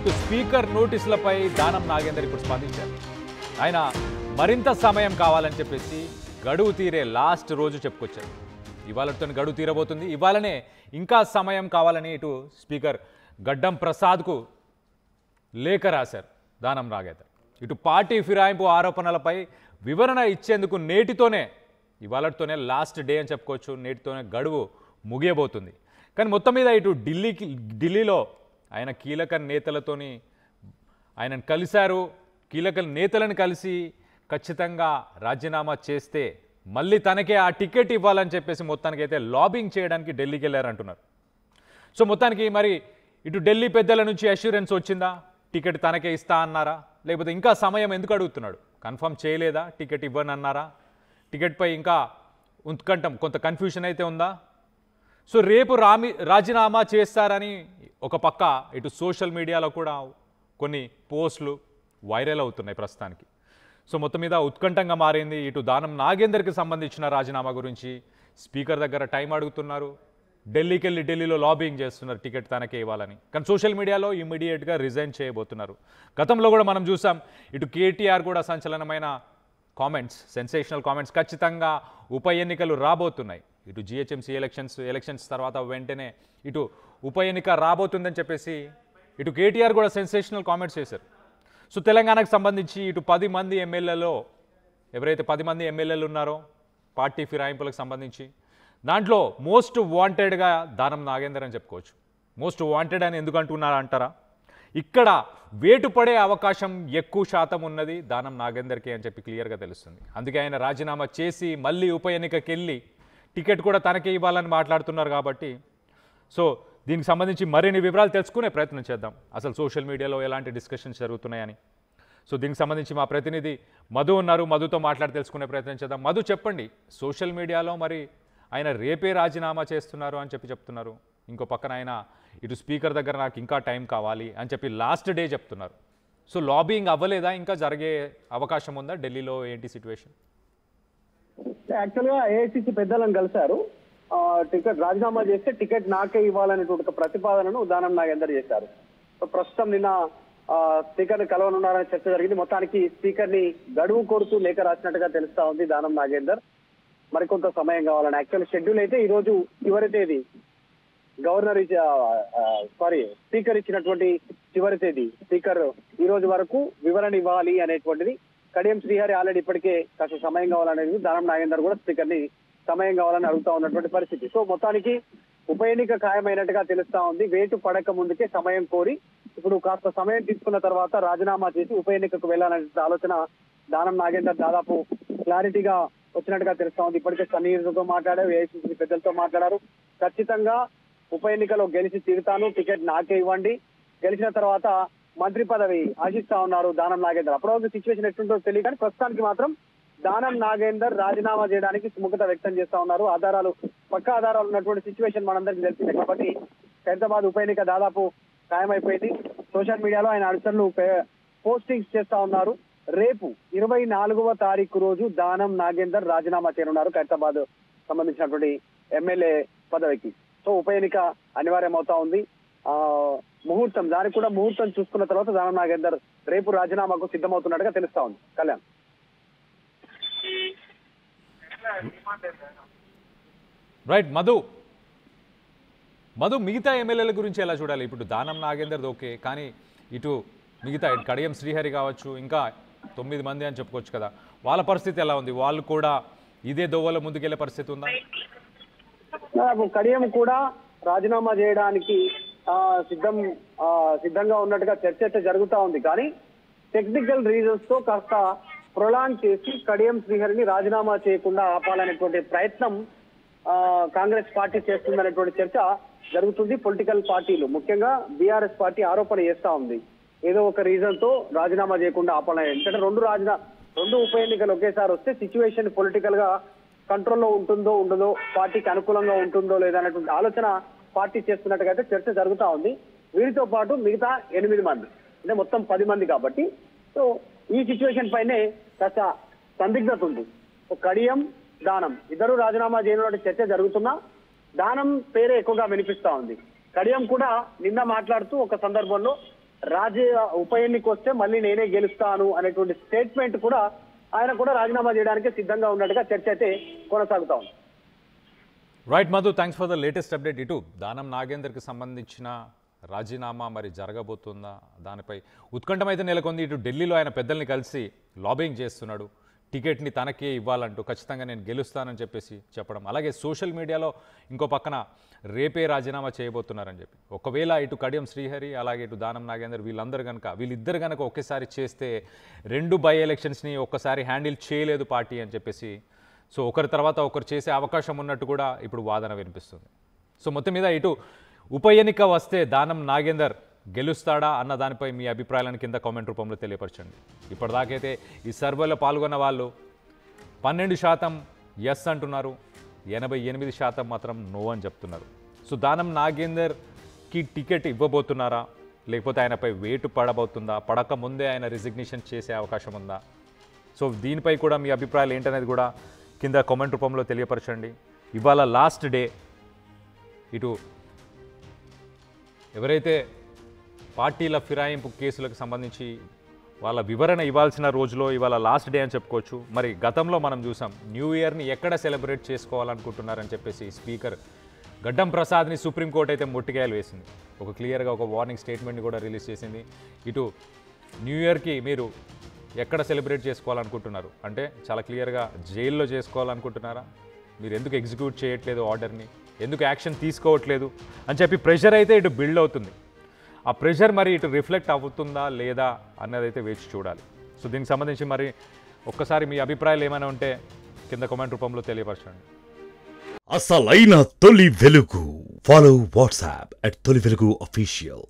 ఇటు స్పీకర్ నోటీసులపై దానం నాగేందర్ ఇప్పుడు స్పందించారు. ఆయన మరింత సమయం కావాలని చెప్పేసి గడువు తీరే లాస్ట్ రోజు చెప్పుకొచ్చారు. ఇవాళతో గడువు తీరబోతుంది, ఇవాళనే ఇంకా సమయం కావాలని ఇటు స్పీకర్ గడ్డం ప్రసాద్కు లేఖ రాశారు దానం నాగేందర్. ఇటు పార్టీ ఫిరాయింపు ఆరోపణలపై వివరణ ఇచ్చేందుకు ఇవాళతోనే లాస్ట్ డే అని చెప్పుకోవచ్చు. నేటితోనే గడువు ముగియబోతుంది. కానీ మొత్తం మీద ఇటు ఢిల్లీలో ఆయన కీలక నేతలతోని ఆయనను కలిశారు. కీలక నేతలను కలిసి ఖచ్చితంగా రాజీనామా చేస్తే మళ్ళీ తనకే ఆ టికెట్ ఇవ్వాలని చెప్పేసి మొత్తానికైతే లాబింగ్ చేయడానికి ఢిల్లీకి వెళ్ళారంటున్నారు. సో మొత్తానికి మరి ఇటు ఢిల్లీ పెద్దల నుంచి అష్యూరెన్స్ వచ్చిందా? టికెట్ తనకే ఇస్తా అన్నారా? లేకపోతే ఇంకా సమయం ఎందుకు అడుగుతున్నాడు? కన్ఫర్మ్ చేయలేదా? టికెట్ ఇవ్వనన్నారా? టికెట్పై ఇంకా ఉత్కంఠం, కొంత కన్ఫ్యూషన్ అయితే ఉందా? సో రేపు రాజీనామా చేస్తారని ఒక పక్క ఇటు సోషల్ మీడియాలో కూడా కొన్ని పోస్టులు వైరల్ అవుతున్నాయి ప్రస్తుతానికి. సో మొత్తం మీద ఉత్కంఠంగా మారింది. ఇటు దానం నాగేందర్కి సంబంధించిన రాజీనామా గురించి స్పీకర్ దగ్గర టైం అడుగుతున్నారు. ఢిల్లీకి వెళ్ళి ఢిల్లీలో లాబింగ్ చేస్తున్నారు టికెట్ తనకే ఇవ్వాలని. కానీ సోషల్ మీడియాలో ఇమ్మీడియట్గా రిజైన్ చేయబోతున్నారు. గతంలో కూడా మనం చూసాం, ఇటు కేటీఆర్ కూడా సంచలనమైన కామెంట్స్, సెన్సేషనల్ కామెంట్స్, ఖచ్చితంగా ఉప ఎన్నికలు రాబోతున్నాయి. ఇటు జిహెచ్ఎంసీ ఎలక్షన్స్ తర్వాత వెంటనే ఇటు ఉప ఎన్నిక రాబోతుందని చెప్పేసి ఇటు కేటీఆర్ కూడా సెన్సేషనల్ కామెంట్స్ చేశారు. సో తెలంగాణకు సంబంధించి ఇటు 10 మంది ఎమ్మెల్యేలో ఎవరైతే 10 మంది ఎమ్మెల్యేలు ఉన్నారో పార్టీ ఫిరాయింపులకు సంబంధించి దాంట్లో మోస్ట్ వాంటెడ్గా దానం నాగేందర్ అని చెప్పుకోవచ్చు. మోస్ట్ వాంటెడ్ అని ఎందుకు అంటున్నారంటారా? ఇక్కడ వేటు పడే అవకాశం ఎక్కువ శాతం ఉన్నది దానం నాగేందర్కి అని చెప్పి క్లియర్గా తెలుస్తుంది. అందుకే ఆయన రాజీనామా చేసి మళ్ళీ ఉప ఎన్నికకి వెళ్ళి టికెట్ కూడా తనకే ఇవ్వాలని మాట్లాడుతున్నారు. కాబట్టి సో దీనికి సంబంధించి మరిన్ని వివరాలు తెలుసుకునే ప్రయత్నం చేద్దాం. అసలు సోషల్ మీడియాలో ఎలాంటి డిస్కషన్స్ జరుగుతున్నాయని. సో దీనికి సంబంధించి మా ప్రతినిధి మధు ఉన్నారు, మధుతో మాట్లాడి తెలుసుకునే ప్రయత్నం చేద్దాం. మధు, చెప్పండి, సోషల్ మీడియాలో మరి ఆయన రేపే రాజీనామా చేస్తున్నారు అని చెప్తున్నారు. ఇంకో పక్కన ఆయన ఇటు స్పీకర్ దగ్గర నాకు ఇంకా టైం కావాలి అని చెప్పి లాస్ట్ డే చెప్తున్నారు. సో లాబింగ్ అవ్వలేదా? ఇంకా జరిగే అవకాశం ఉందా? ఢిల్లీలో ఏంటి సిచ్యువేషన్? యాక్చువల్గా ఏఐసిసి పెద్దలను కలిశారు. టికెట్ రాజీనామా చేస్తే టికెట్ నాకే ఇవ్వాలనేటువంటి ఒక ప్రతిపాదనను దానం నాగేందర్ చేశారు. ప్రస్తుతం నిన్న స్పీకర్ ని కలవనున్నారని చర్చ జరిగింది. మొత్తానికి స్పీకర్ ని గడువు కోరుతూ లేఖ రాసినట్టుగా తెలుస్తా ఉంది దానం నాగేందర్. మరికొంత సమయం కావాలని యాక్చువల్ షెడ్యూల్ అయితే ఈ రోజు చివరి తేదీ, స్పీకర్ ఇచ్చినటువంటి చివరి తేదీ. స్పీకర్ ఈ రోజు వరకు వివరణ ఇవ్వాలి అనేటువంటిది. కడియం శ్రీహరి ఆల్రెడీ ఇప్పటికే కాస్త సమయం కావాలనేది దానం నాగేందర్ కూడా స్పీకర్ ని సమయం కావాలని అడుగుతా ఉన్నటువంటి పరిస్థితి. సో మొత్తానికి ఉప ఎన్నిక ఖాయమైనట్టుగా తెలుస్తా ఉంది. వేటు పడక ముందుకే సమయం కోరి ఇప్పుడు కాస్త సమయం తీసుకున్న తర్వాత రాజీనామా చేసి ఉప ఎన్నికకు వెళ్లాలనే ఆలోచన దానం నాగేందర్ దాదాపు క్లారిటీగా వచ్చినట్టుగా తెలుస్తా ఉంది. ఇప్పటికే సన్నీర్తో మాట్లాడారు, ఏఐసిసి పెద్దలతో మాట్లాడారు. ఖచ్చితంగా ఉప ఎన్నికలో గెలిచి తీరుతాను, టికెట్ నాకే ఇవ్వండి, గెలిచిన తర్వాత మంత్రి పదవి ఆశిస్తా ఉన్నారు దానం నాగేందర్. అప్పటివరకు సిచ్యువేషన్ ఎట్లుంటో తెలియదు, కానీ ప్రస్తుతానికి మాత్రం దానం నాగేందర్ రాజీనామా చేయడానికి సుముఖత వ్యక్తం చేస్తా ఉన్నారు. పక్కా ఆధారాలు ఉన్నటువంటి సిచ్యువేషన్ మనందరికీ తెలిసిందే. కాబట్టి హైదరాబాద్ ఉప ఎన్నిక దాదాపు ఖాయమైపోయింది. సోషల్ మీడియాలో ఆయన అనుచరులు పోస్టింగ్స్ చేస్తా ఉన్నారు. రేపు 24వ తారీఖు రోజు దానం నాగేందర్ రాజీనామా చేయనున్నారు హైదరాబాద్ సంబంధించినటువంటి ఎమ్మెల్యే పదవికి. సో ఉప ఎన్నిక అనివార్యం అవుతా ఉంది. ముహూర్తం, దానికి కూడా ముహూర్తం చూసుకున్న తర్వాత దానం నాగేందర్ రేపు రాజీనామాకు సిద్ధమవుతున్నట్టుగా తెలుస్తా ఉంది. కళ్యాణ్, రైట్. మధు, మిగతా ఎమ్మెల్యేల గురించి ఎలా చూడాలి? ఇప్పుడు దానం నాగేందర్ ఓకే, కానీ ఇటు మిగతా కడియం శ్రీహరి కావచ్చు, ఇంకా 9 మంది అని చెప్పుకోవచ్చు కదా, వాళ్ళ పరిస్థితి ఎలా ఉంది? వాళ్ళు కూడా ఇదే దోవలో ముందుకెళ్లే పరిస్థితి ఉందా? కడియం కూడా రాజీనామా చేయడానికి సిద్ధంగా ఉన్నట్టుగా చర్చ అయితే జరుగుతా ఉంది. కానీ టెక్నికల్ రీజన్స్ తో కాస్త ప్రొలాంగ్ చేసి కడియం శ్రీహరిని రాజీనామా చేయకుండా ఆపాలనేటువంటి ప్రయత్నం కాంగ్రెస్ పార్టీ చేస్తుందనేటువంటి చర్చ జరుగుతుంది. పొలిటికల్ పార్టీలు, ముఖ్యంగా బీఆర్ఎస్ పార్టీ ఆరోపణ చేస్తా ఉంది, ఏదో ఒక రీజన్ తో రాజీనామా చేయకుండా ఆపాలని. ఎందుకంటే రెండు ఉప ఎన్నికలు ఒకేసారి వస్తే సిచ్యువేషన్ పొలిటికల్ గా కంట్రోల్లో ఉంటుందో ఉండదో, పార్టీకి అనుకూలంగా ఉంటుందో లేదనేటువంటి ఆలోచన పార్టీ చేస్తున్నట్టుగా అయితే చర్చ జరుగుతా ఉంది. వీరితో పాటు మిగతా 8 మంది, అంటే మొత్తం 10 మంది కాబట్టి సో ఈ సిచ్యువేషన్ పైనే కాస్త సందిగ్ధత ఉంది. కడియం, దానం ఇద్దరు రాజీనామా చేయనున్న చర్చ జరుగుతున్నా దానం పేరే ఎక్కువగా వినిపిస్తా ఉంది. కడియం కూడా నిన్న మాట్లాడుతూ ఒక సందర్భంలో ఉప ఎన్నిక వస్తే మళ్ళీ నేనే గెలుస్తాను అనేటువంటి స్టేట్మెంట్ కూడా ఆయన కూడా రాజీనామా చేయడానికి సిద్ధంగా ఉన్నట్టుగా చర్చ అయితే కొనసాగుతా ఉంది. Right Madhu, thanks for the latest update. ఇటు దానం నాగేందర్కి సంబంధించిన రాజీనామా మరి జరగబోతుందా, దానిపై ఉత్కంఠం అయితే నెలకొంది. ఇటు ఢిల్లీలో ఆయన పెద్దల్ని కలిసి లాబింగ్ చేస్తున్నాడు, టికెట్ని తనకే ఇవ్వాలంటూ, ఖచ్చితంగా నేను గెలుస్తానని చెప్పేసి చెప్పడం. అలాగే సోషల్ మీడియాలో ఇంకో పక్కన రేపే రాజీనామా చేయబోతున్నారని చెప్పి. ఒకవేళ ఇటు కడియం శ్రీహరి అలాగే ఇటు దానం నాగేందర్ వీళ్ళిద్దరు కనుక ఒకేసారి చేస్తే 2 బై ఎలక్షన్స్ని ఒక్కసారి హ్యాండిల్ చేయలేదు పార్టీ అని చెప్పేసి, సో ఒకరి తర్వాత ఒకరు చేసే అవకాశం ఉన్నట్టు కూడా ఇప్పుడు వాదన వినిపిస్తుంది. సో మొత్తం మీద ఇటు ఉప ఎన్నిక వస్తే దానం నాగేందర్ గెలుస్తాడా అన్న దానిపై మీ అభిప్రాయాలను కింద కామెంట్ రూపంలో తెలియపరచండి. ఇప్పటిదాకైతే ఈ సర్వేలో పాల్గొన్న వాళ్ళు 12% ఎస్ అంటున్నారు, 88% మాత్రం నో అని చెప్తున్నారు. సో దానం నాగేందర్కి టికెట్ ఇవ్వబోతున్నారా, లేకపోతే ఆయనపై వేటు పడబోతుందా, పడక ముందే ఆయన రిజిగ్నేషన్ చేసే అవకాశం ఉందా? సో దీనిపై కూడా మీ అభిప్రాయాలు ఏంటనేది కూడా కింద కామెంట్ రూపంలో తెలియపరచండి. ఇవాళ లాస్ట్ డే. ఇటు ఎవరైతే పార్టీల ఫిరాయింపు కేసులకు సంబంధించి వాళ్ళ వివరణ ఇవ్వాల్సిన రోజులో ఇవాళ లాస్ట్ డే అని చెప్పుకోవచ్చు. మరి గతంలో మనం చూసాం న్యూ ఇయర్ని ఎక్కడ సెలబ్రేట్ చేసుకోవాలనుకుంటున్నారని చెప్పేసి స్పీకర్ గడ్డం ప్రసాద్ని సుప్రీంకోర్టు అయితే మొట్టికాయలు వేసింది. ఒక క్లియర్గా ఒక వార్నింగ్ స్టేట్మెంట్ని కూడా రిలీజ్ చేసింది. ఇటు న్యూ ఇయర్కి మీరు ఎక్కడ సెలబ్రేట్ చేసుకోవాలనుకుంటున్నారు అంటే చాలా క్లియర్గా జైల్లో చేసుకోవాలనుకుంటున్నారా, మీరు ఎందుకు ఎగ్జిక్యూట్ చేయట్లేదు ఆర్డర్ని, ఎందుకు యాక్షన్ తీసుకోవట్లేదు అని చెప్పి ప్రెషర్ అయితే ఇటు బిల్డ్ అవుతుంది. ఆ ప్రెషర్ మరి ఇటు రిఫ్లెక్ట్ అవుతుందా లేదా అన్నదైతే వేచి చూడాలి. సో దీనికి సంబంధించి మరి ఒక్కసారి మీ అభిప్రాయాలు ఏమైనా ఉంటే కింద కామెంట్ రూపంలో తెలియపరచండి. అసలైన తొలి వెలుగు. ఫాలో వాట్సాప్ @తొలి వెలుగు official.